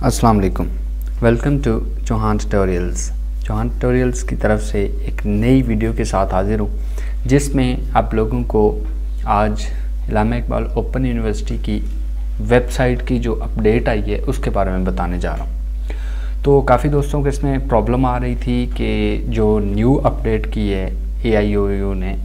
अस्सलाम वालेकुम, welcome to Chauhan tutorials. Chauhan tutorials की तरफ से एक नई वीडियो के साथ हाजिर हूँ, जिसमें आप लोगों को आज इल्लामा इकबाल ओपन यूनिवर्सिटी की वेबसाइट की जो अपडेट आई है उसके बारे में बताने जा रहा हूँ। तो काफ़ी दोस्तों को इसमें प्रॉब्लम आ रही थी कि जो न्यू अपडेट की है AIOU ने,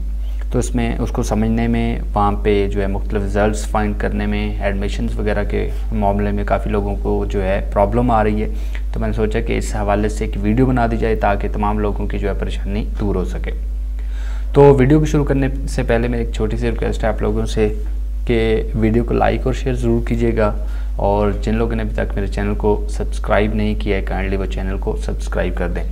तो इसमें उसको समझने में, वहाँ पे जो है मुख्तलिफ रिज़ल्ट्स फाइंड करने में, एडमिशन्स वगैरह के मामले में काफ़ी लोगों को जो है प्रॉब्लम आ रही है। तो मैंने सोचा कि इस हवाले से एक वीडियो बना दी जाए ताकि तमाम लोगों की जो है परेशानी दूर हो सके। तो वीडियो को शुरू करने से पहले मेरी एक छोटी सी रिक्वेस्ट है आप लोगों से कि वीडियो को लाइक और शेयर ज़रूर कीजिएगा, और जिन लोगों ने अभी तक मेरे चैनल को सब्सक्राइब नहीं किया है काइंडली वो चैनल को सब्सक्राइब कर दें।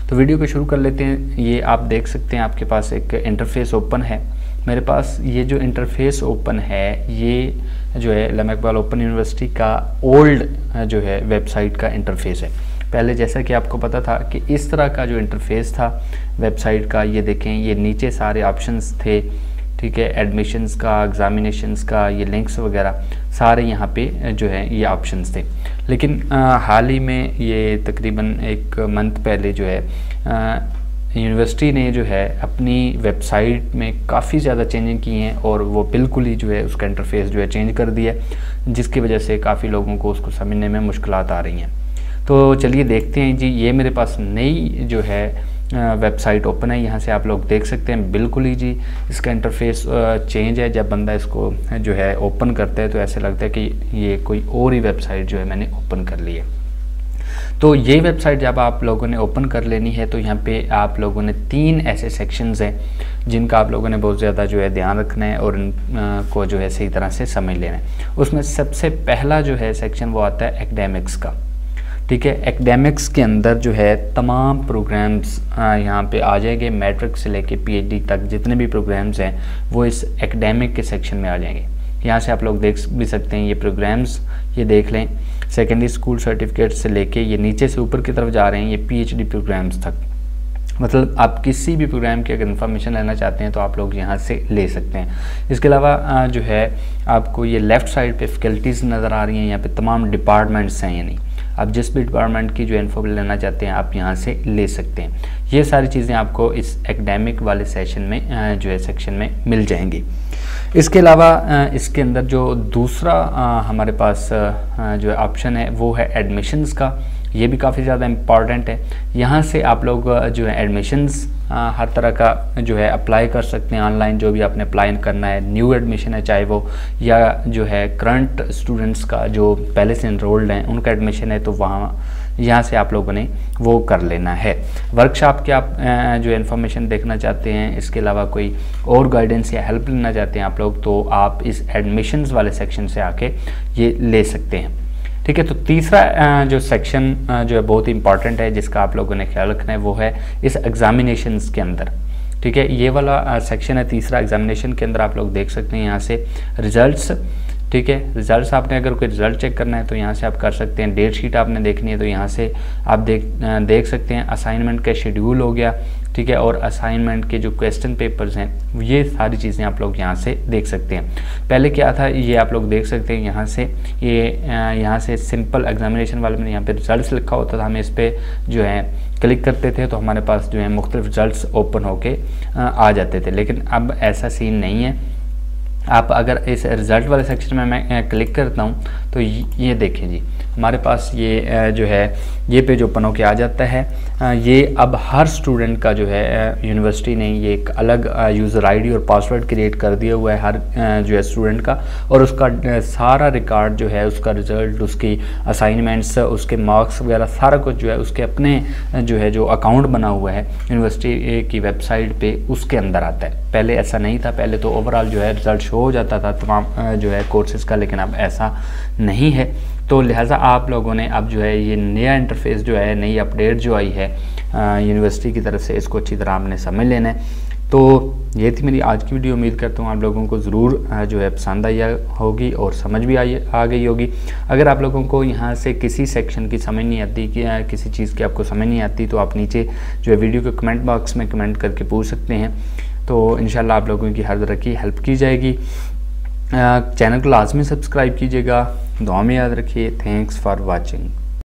तो वीडियो को शुरू कर लेते हैं। ये आप देख सकते हैं, आपके पास एक इंटरफेस ओपन है। मेरे पास ये जो इंटरफेस ओपन है ये जो है इल्लामा इकबाल ओपन यूनिवर्सिटी का ओल्ड जो है वेबसाइट का इंटरफेस है। पहले जैसा कि आपको पता था कि इस तरह का जो इंटरफेस था वेबसाइट का, ये देखें, ये नीचे सारे ऑप्शंस थे, ठीक है, एडमिशन्स का, एग्ज़ामिनेशंस का, ये लिंक्स वगैरह सारे यहाँ पे जो है ये ऑप्शंस थे। लेकिन हाल ही में ये तकरीबन एक मंथ पहले जो है यूनिवर्सिटी ने जो है अपनी वेबसाइट में काफ़ी ज़्यादा चेंजिंग की हैं, और वो बिल्कुल ही जो है उसका इंटरफेस जो है चेंज कर दिया, जिसकी वजह से काफ़ी लोगों को उसको समझने में मुश्किलात आ रही हैं। तो चलिए देखते हैं जी। ये मेरे पास नई जो है वेबसाइट ओपन है, यहाँ से आप लोग देख सकते हैं बिल्कुल ही जी इसका इंटरफेस चेंज है। जब बंदा इसको जो है ओपन करता है तो ऐसे लगता है कि ये कोई और ही वेबसाइट जो है मैंने ओपन कर ली है। तो ये वेबसाइट जब आप लोगों ने ओपन कर लेनी है तो यहाँ पे आप लोगों ने 3 ऐसे सेक्शंस हैं जिनका आप लोगों ने बहुत ज़्यादा जो है ध्यान रखना है और इनको जो है सही तरह से समझ लेना है। उसमें सबसे पहला जो है सेक्शन वो आता है एकेडमिक्स का, ठीक है। एकेडमिक्स के अंदर जो है तमाम प्रोग्राम्स यहाँ पे आ जाएंगे, मैट्रिक से लेके PhD तक जितने भी प्रोग्राम्स हैं वो इस एकेडमिक के सेक्शन में आ जाएंगे। यहाँ से आप लोग देख भी सकते हैं ये प्रोग्राम्स, ये देख लें, सेकेंडरी स्कूल सर्टिफिकेट से लेके ये नीचे से ऊपर की तरफ जा रहे हैं, ये PhD प्रोग्राम्स तक। मतलब आप किसी भी प्रोग्राम की अगर इन्फॉर्मेशन लेना चाहते हैं तो आप लोग यहाँ से ले सकते हैं। इसके अलावा जो है आपको ये लेफ़्ट साइड पे फैकल्टीज़ नज़र आ रही हैं, यहाँ पे तमाम डिपार्टमेंट्स हैं, यानी आप जिस भी डिपार्टमेंट की जो इन्फो लेना चाहते हैं आप यहाँ से ले सकते हैं। ये सारी चीज़ें आपको इस एकेडमिक वाले सेशन में जो है सेक्शन में मिल जाएंगी। इसके अलावा इसके अंदर जो दूसरा हमारे पास जो है ऑप्शन है वो है एडमिशन्स का। ये भी काफ़ी ज़्यादा इम्पॉर्टेंट है। यहाँ से आप लोग जो है एडमिशन्स हर तरह का जो है अप्लाई कर सकते हैं ऑनलाइन, जो भी आपने अप्लाई करना है, न्यू एडमिशन है चाहे वो, या जो है करंट स्टूडेंट्स का जो पहले से इनरोल्ड हैं उनका एडमिशन है, तो वहाँ यहाँ से आप लोगों ने वो कर लेना है। वर्कशॉप के आप जो इन्फॉर्मेशन देखना चाहते हैं, इसके अलावा कोई और गाइडेंस या हेल्प लेना चाहते हैं आप लोग, तो आप इस एडमिशन्स वाले सेक्शन से आके ये ले सकते हैं, ठीक है। तो तीसरा जो सेक्शन जो है बहुत ही इंपॉर्टेंट है जिसका आप लोगों ने ख्याल रखना है वो है इस एग्जामिनेशंस के अंदर, ठीक है। ये वाला सेक्शन है तीसरा। एग्जामिनेशन के अंदर आप लोग देख सकते हैं यहाँ से रिजल्ट्स, ठीक है। रिजल्ट्स आपने अगर कोई रिजल्ट चेक करना है तो यहाँ से आप कर सकते हैं। डेट शीट आपने देखनी है तो यहाँ से आप देख सकते हैं। असाइनमेंट का शेड्यूल हो गया, ठीक है, और असाइनमेंट के जो क्वेश्चन पेपर्स हैं ये सारी चीज़ें आप लोग यहाँ से देख सकते हैं। पहले क्या था ये आप लोग देख सकते हैं यहाँ से, ये यहाँ से सिंपल एग्जामिनेशन वाले में यहाँ पे रिजल्ट्स लिखा होता था, हमें इस पर जो है क्लिक करते थे तो हमारे पास जो है मुख्तलिफ रिजल्ट्स ओपन होके आ जाते थे। लेकिन अब ऐसा सीन नहीं है। आप अगर इस रिज़ल्ट वाले सेक्शन में मैं क्लिक करता हूँ तो ये देखें जी, हमारे पास ये जो है ये पेज ओपन होके आ जाता है। ये अब हर स्टूडेंट का जो है यूनिवर्सिटी ने ये एक अलग यूज़र आईडी और पासवर्ड क्रिएट कर दिया हुआ है हर जो है स्टूडेंट का, और उसका सारा रिकॉर्ड जो है, उसका रिज़ल्ट, उसकी असाइनमेंट्स, उसके मार्क्स वगैरह सारा कुछ जो है उसके अपने जो है जो अकाउंट बना हुआ है यूनिवर्सिटी की वेबसाइट पे उसके अंदर आता है। पहले ऐसा नहीं था, पहले तो ओवरऑल जो है रिज़ल्ट शो हो जाता था तमाम जो है कोर्सेज़ का, लेकिन अब ऐसा नहीं है। तो लिहाजा आप लोगों ने अब जो है ये नया इंटरफेस जो है, नई अपडेट जो आई है यूनिवर्सिटी की तरफ से, इसको अच्छी तरह आपने समझ लेना है। तो ये थी मेरी आज की वीडियो। उम्मीद करता हूँ आप लोगों को ज़रूर जो है पसंद आई होगी और समझ भी आ गई होगी। अगर आप लोगों को यहाँ से किसी सेक्शन की समझ नहीं आती, कि किसी चीज़ की आपको समझ नहीं आती, तो आप नीचे जो है वीडियो के कमेंट बॉक्स में कमेंट करके पूछ सकते हैं। तो इंशाल्लाह आप लोगों की हर तरह की हेल्प की जाएगी। चैनल को लाजमी सब्सक्राइब कीजिएगा, दुआ में याद रखिए। Thanks for watching.